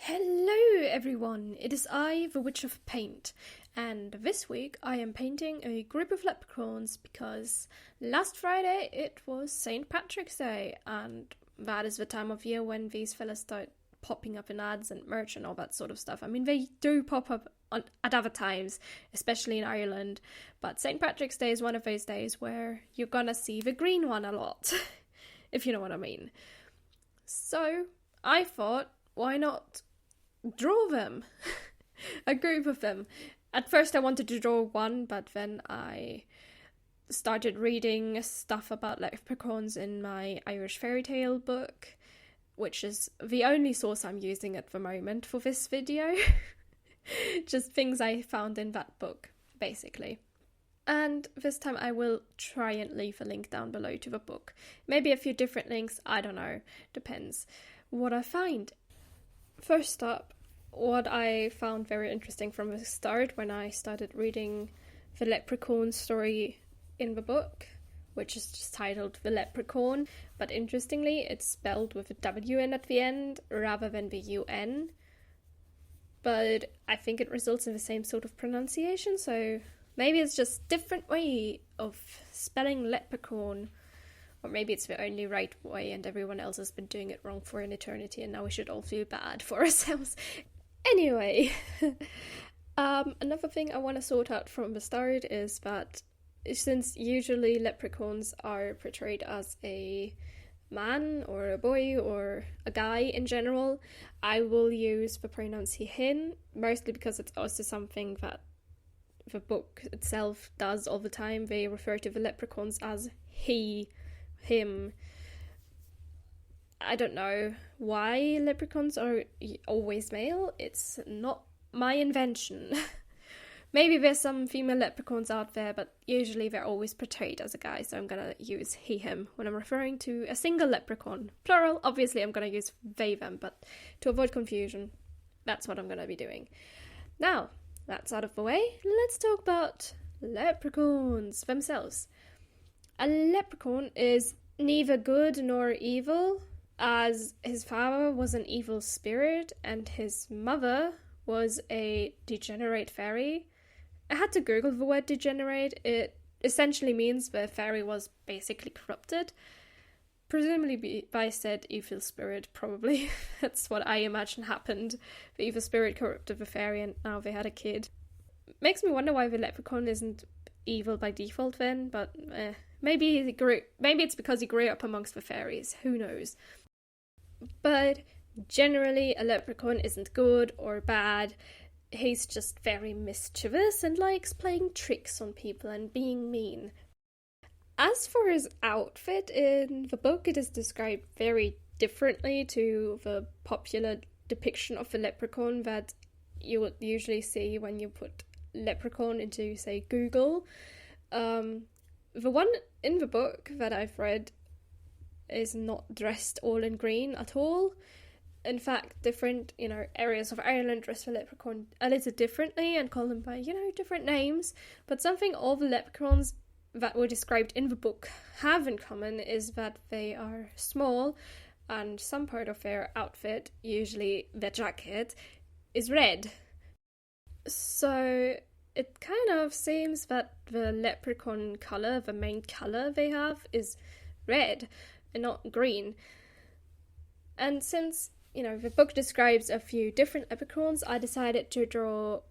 Hello everyone, it is I, the Witch of Paint, and this week I am painting a group of leprechauns because last Friday it was St. Patrick's Day, and that is the time of year when these fellas start popping up in ads and merch and all that sort of stuff. I mean, they do pop up at other times, especially in Ireland, but St. Patrick's Day is one of those days where you're gonna see the green one a lot, if you know what I mean. So I thought, why not draw them? A group of them. At first I wanted to draw one, but then I started reading stuff about leprechauns in my Irish fairy tale book, which is the only source I'm using at the moment for this video. Just things I found in that book, basically. And this time I will try and leave a link down below to the book. Maybe a few different links, I don't know, depends what I find. First up, what I found very interesting from the start when I started reading the Leprechaun story in the book, which is just titled The Leprechaun, but interestingly it's spelled with a W-N at the end rather than the U-N, but I think it results in the same sort of pronunciation, so maybe it's just different way of spelling leprechaun. Or maybe it's the only right way and everyone else has been doing it wrong for an eternity and now we should all feel bad for ourselves. Anyway, another thing I want to sort out from the start is that since usually leprechauns are portrayed as a man or a boy or a guy in general, I will use the pronouns he, him, mostly because it's also something that the book itself does all the time. They refer to the leprechauns as he, him. I don't know why leprechauns are always male. It's not my invention. Maybe there's some female leprechauns out there, but usually they're always portrayed as a guy, so I'm gonna use he, him when I'm referring to a single leprechaun. Plural, obviously I'm gonna use they, them, but to avoid confusion, that's what I'm gonna be doing. Now, that's out of the way, let's talk about leprechauns themselves. A leprechaun is neither good nor evil, as his father was an evil spirit and his mother was a degenerate fairy. I had to Google the word degenerate. It essentially means the fairy was basically corrupted. Presumably by said evil spirit, probably. That's what I imagine happened. The evil spirit corrupted the fairy and now they had a kid. Makes me wonder why the leprechaun isn't evil by default then, but maybe it's because he grew up amongst the fairies, who knows. But generally a leprechaun isn't good or bad, he's just very mischievous and likes playing tricks on people and being mean. As for his outfit in the book, it is described very differently to the popular depiction of the leprechaun that you would usually see when you put leprechaun into, say, Google. The one in the book that I've read is not dressed all in green at all. In fact, different, areas of Ireland dress the leprechaun a little differently and call them by, different names. But something all the leprechauns that were described in the book have in common is that they are small and some part of their outfit, usually their jacket, is red. So it kind of seems that the leprechaun colour, the main colour they have, is red and not green. And since, the book describes a few different leprechauns, I decided to draw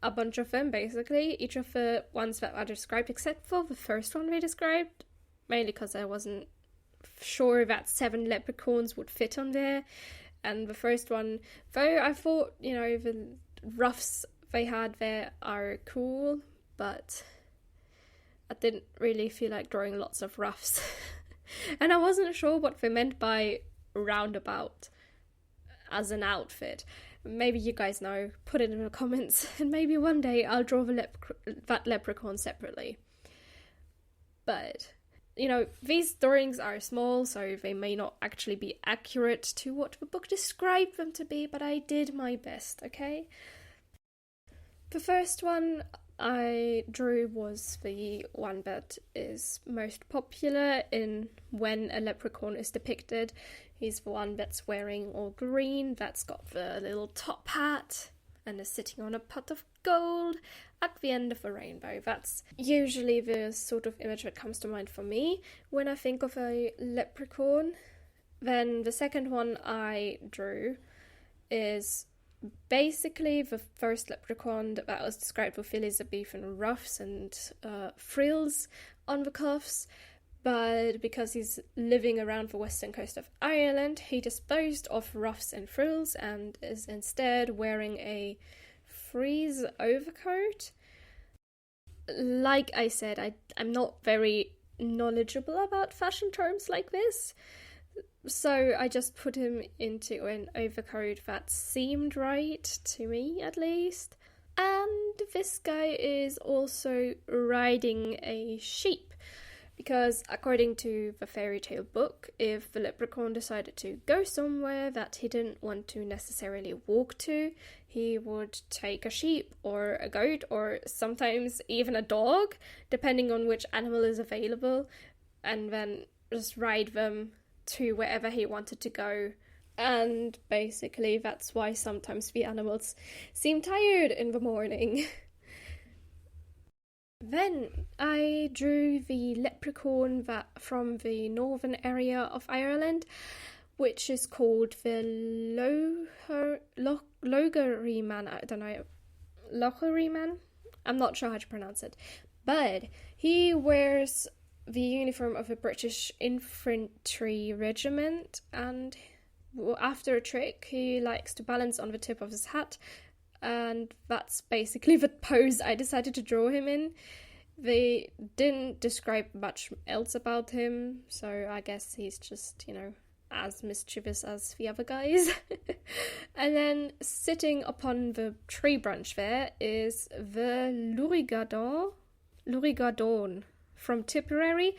a bunch of them, basically. Each of the ones that are described, except for the first one they described, mainly because I wasn't sure that 7 leprechauns would fit on there. And the first one, though I thought, the ruffs they had there are cool, but I didn't really feel like drawing lots of ruffs. And I wasn't sure what they meant by roundabout as an outfit. Maybe you guys know, put it in the comments, and maybe one day I'll draw that leprechaun separately. But, these drawings are small, so they may not actually be accurate to what the book described them to be, but I did my best, okay? The first one I drew was the one that is most popular in when a leprechaun is depicted. He's the one that's wearing all green, that's got the little top hat, and is sitting on a pot of gold at the end of the rainbow. That's usually the sort of image that comes to mind for me when I think of a leprechaun. Then the second one I drew is basically the first leprechaun that was described with Elizabethan ruffs and frills on the cuffs. But because he's living around the western coast of Ireland, he disposed of ruffs and frills and is instead wearing a frieze overcoat. Like I said, I'm not very knowledgeable about fashion terms like this, so I just put him into an overcoat that seemed right, to me at least. And this guy is also riding a sheep. Because according to the fairy tale book, if the leprechaun decided to go somewhere that he didn't want to necessarily walk to, he would take a sheep or a goat or sometimes even a dog, depending on which animal is available, and then just ride them to wherever he wanted to go. And basically that's why sometimes the animals seem tired in the morning. Then I drew the leprechaun from the northern area of Ireland, which is called the Logarryman. I don't know, Logarryman? I'm not sure how to pronounce it. But he wears the uniform of a British infantry regiment, and after a trick he likes to balance on the tip of his hat. And that's basically the pose I decided to draw him in. They didn't describe much else about him, so I guess he's just, as mischievous as the other guys. And then sitting upon the tree branch there is the Lurigardon from Tipperary,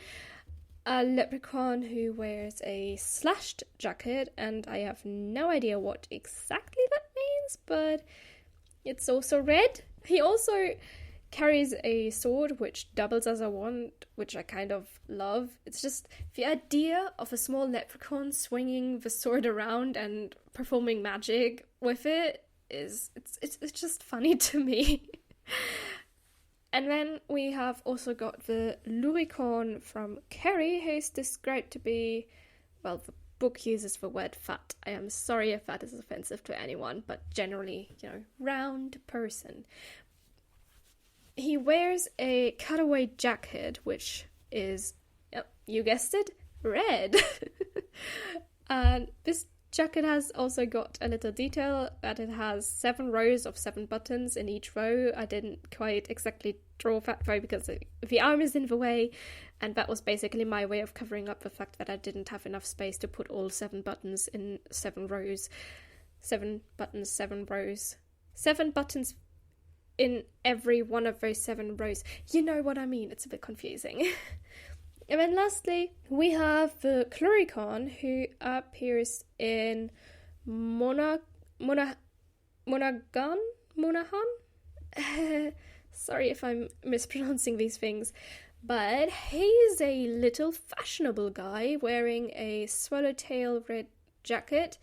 a leprechaun who wears a slashed jacket, and I have no idea what exactly that means, but it's also red. He also carries a sword which doubles as a wand, which I kind of love. It's just the idea of a small leprechaun swinging the sword around and performing magic with it it's just funny to me. And then we have also got the Luricon from Kerry, who's described to be, well, the book uses the word fat. I am sorry if that is offensive to anyone, but generally, round person. He wears a cutaway jacket, which is, yep, you guessed it, red. And this jacket has also got a little detail that it has 7 rows of 7 buttons in each row. I didn't quite exactly draw that though because the arm is in the way, and that was basically my way of covering up the fact that I didn't have enough space to put all 7 buttons in 7 rows. 7 buttons, 7 rows. 7 buttons in every one of those 7 rows. You know what I mean, it's a bit confusing. And then lastly, we have the Cluricon, who appears in Monaghan? Sorry if I'm mispronouncing these things, but he's a little fashionable guy wearing a swallowtail red jacket,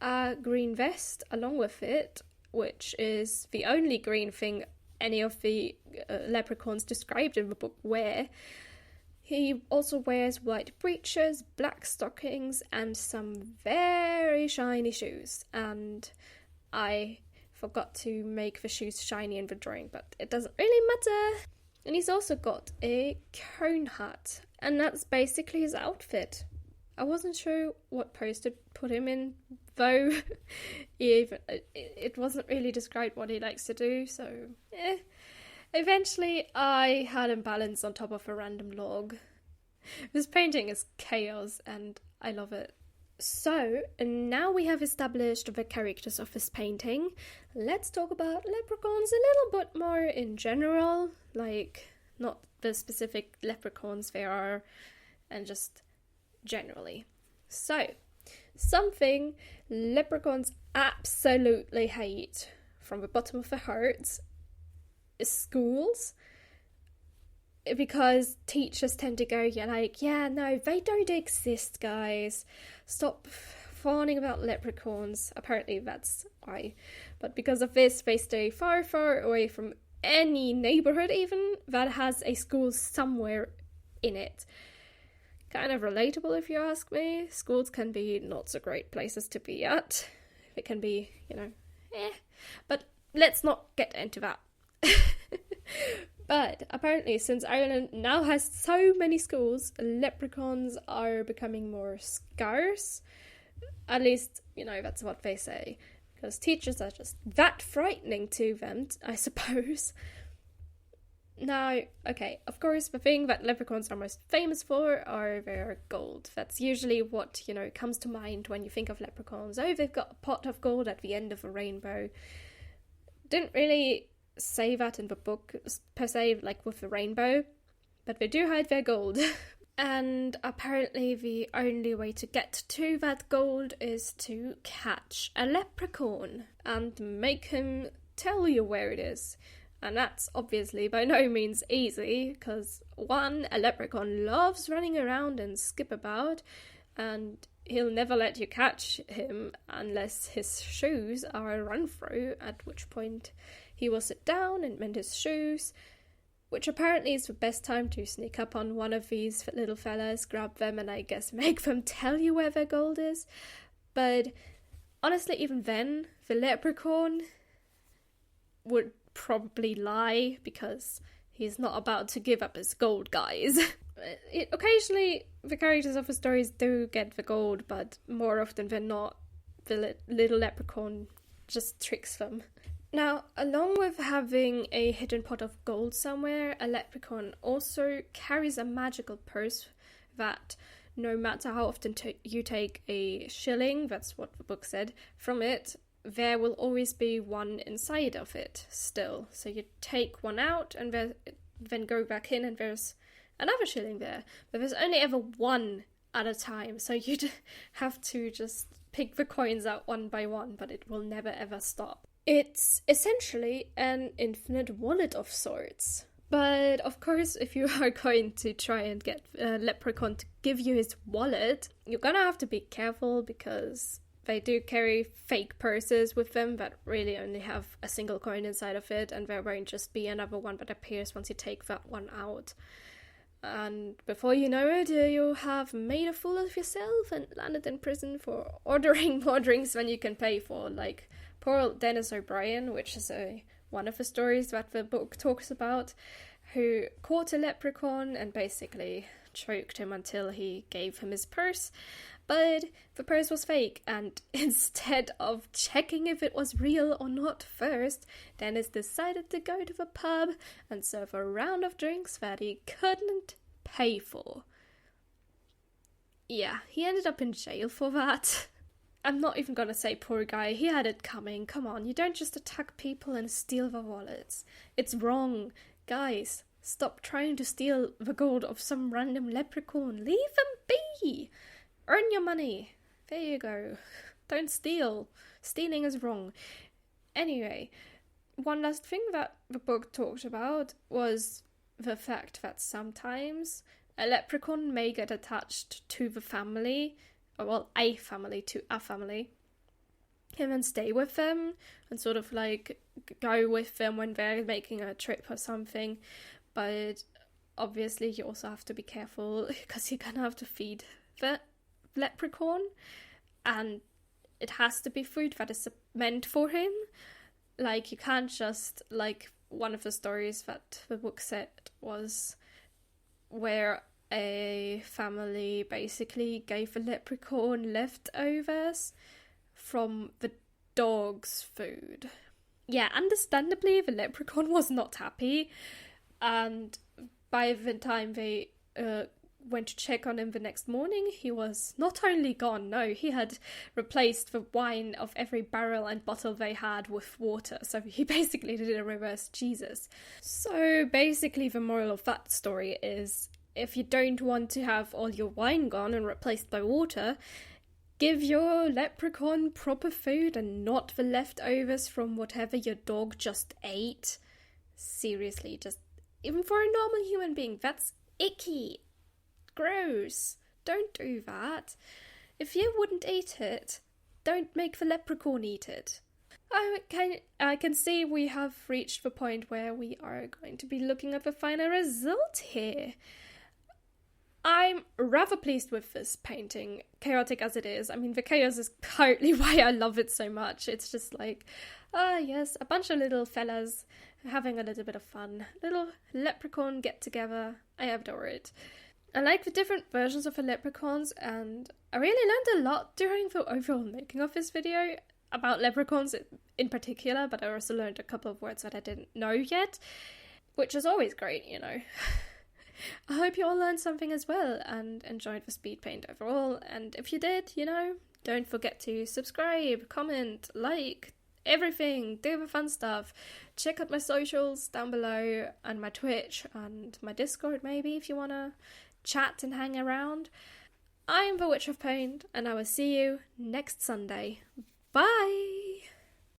a green vest along with it, which is the only green thing any of the leprechauns described in the book wear. He also wears white breeches, black stockings, and some very shiny shoes. And I forgot to make the shoes shiny in the drawing, but it doesn't really matter. And he's also got a cone hat, and that's basically his outfit. I wasn't sure what pose to put him in, though. It wasn't really described what he likes to do, so Eventually, I had him balanced on top of a random log. This painting is chaos, and I love it. So, now we have established the characters of this painting, let's talk about leprechauns a little bit more in general, like, not the specific leprechauns they are, and just generally. So, something leprechauns absolutely hate from the bottom of their hearts is schools, because teachers tend to go, no, they don't exist, guys. Stop fawning about leprechauns. Apparently that's why. But because of this, they stay far, far away from any neighborhood even that has a school somewhere in it. Kind of relatable if you ask me. Schools can be not so great places to be at. It can be, But let's not get into that. But apparently, since Ireland now has so many schools, leprechauns are becoming more scarce. At least, that's what they say. Because teachers are just that frightening to them, I suppose. Now, okay, of course, the thing that leprechauns are most famous for are their gold. That's usually what, comes to mind when you think of leprechauns. Oh, they've got a pot of gold at the end of a rainbow. Didn't really say that in the book, per se, like with the rainbow, but they do hide their gold. And apparently the only way to get to that gold is to catch a leprechaun and make him tell you where it is. And that's obviously by no means easy, because one, a leprechaun loves running around and skip about, and he'll never let you catch him unless his shoes are run through, at which point he will sit down and mend his shoes, which apparently is the best time to sneak up on one of these little fellas, grab them, and I guess make them tell you where their gold is. But honestly, even then, the leprechaun would probably lie, because he's not about to give up his gold, guys. Occasionally, the characters of the stories do get the gold, but more often than not, the little leprechaun just tricks them. Now, along with having a hidden pot of gold somewhere, a leprechaun also carries a magical purse that, no matter how often you take a shilling, that's what the book said, from it, there will always be one inside of it still. So you take one out and then go back in and there's another shilling there. But there's only ever one at a time, so you'd have to just pick the coins out one by one, but it will never ever stop. It's essentially an infinite wallet of sorts. But of course, if you are going to try and get a leprechaun to give you his wallet, you're gonna have to be careful, because they do carry fake purses with them that really only have a single coin inside of it, and there won't just be another one that appears once you take that one out. And before you know it, you have made a fool of yourself and landed in prison for ordering more drinks than you can pay for, like poor old Dennis O'Brien, which is one of the stories that the book talks about, who caught a leprechaun and basically choked him until he gave him his purse. But the purse was fake, and instead of checking if it was real or not first, Dennis decided to go to the pub and serve a round of drinks that he couldn't pay for. Yeah, he ended up in jail for that. I'm not even gonna say poor guy, he had it coming. Come on, you don't just attack people and steal their wallets. It's wrong. Guys, stop trying to steal the gold of some random leprechaun. Leave them be! Earn your money. There you go. Don't steal. Stealing is wrong. Anyway, one last thing that the book talked about was the fact that sometimes a leprechaun may get attached to the family, or well, a family to a family, and then stay with them and sort of like go with them when they're making a trip or something. But obviously you also have to be careful, because you're gonna have to feed the leprechaun, and it has to be food that is meant for him. Like, you can't just, like one of the stories that the book said was where a family basically gave the leprechaun leftovers from the dog's food. Yeah, understandably the leprechaun was not happy, and by the time they went to check on him the next morning, he was not only gone, no, he had replaced the wine of every barrel and bottle they had with water, so he basically did a reverse Jesus. So basically the moral of that story is, if you don't want to have all your wine gone and replaced by water, give your leprechaun proper food and not the leftovers from whatever your dog just ate. Seriously, just, even for a normal human being, that's icky. Gross. Don't do that. If you wouldn't eat it, don't make the leprechaun eat it. I can see we have reached the point where we are going to be looking at the final result here. I'm rather pleased with this painting, chaotic as it is. I mean, the chaos is partly why I love it so much. It's just like, yes, a bunch of little fellas having a little bit of fun. Little leprechaun get-together. I adore it. I like the different versions of the leprechauns, and I really learned a lot during the overall making of this video about leprechauns in particular, but I also learned a couple of words that I didn't know yet, which is always great, you know. I hope you all learned something as well and enjoyed the speed paint overall, and if you did, you know, don't forget to subscribe, comment, like, everything, do the fun stuff. Check out my socials down below, and my Twitch and my Discord maybe if you want to chat and hang around. I am the Witch of Paint, and I will see you next Sunday. Bye!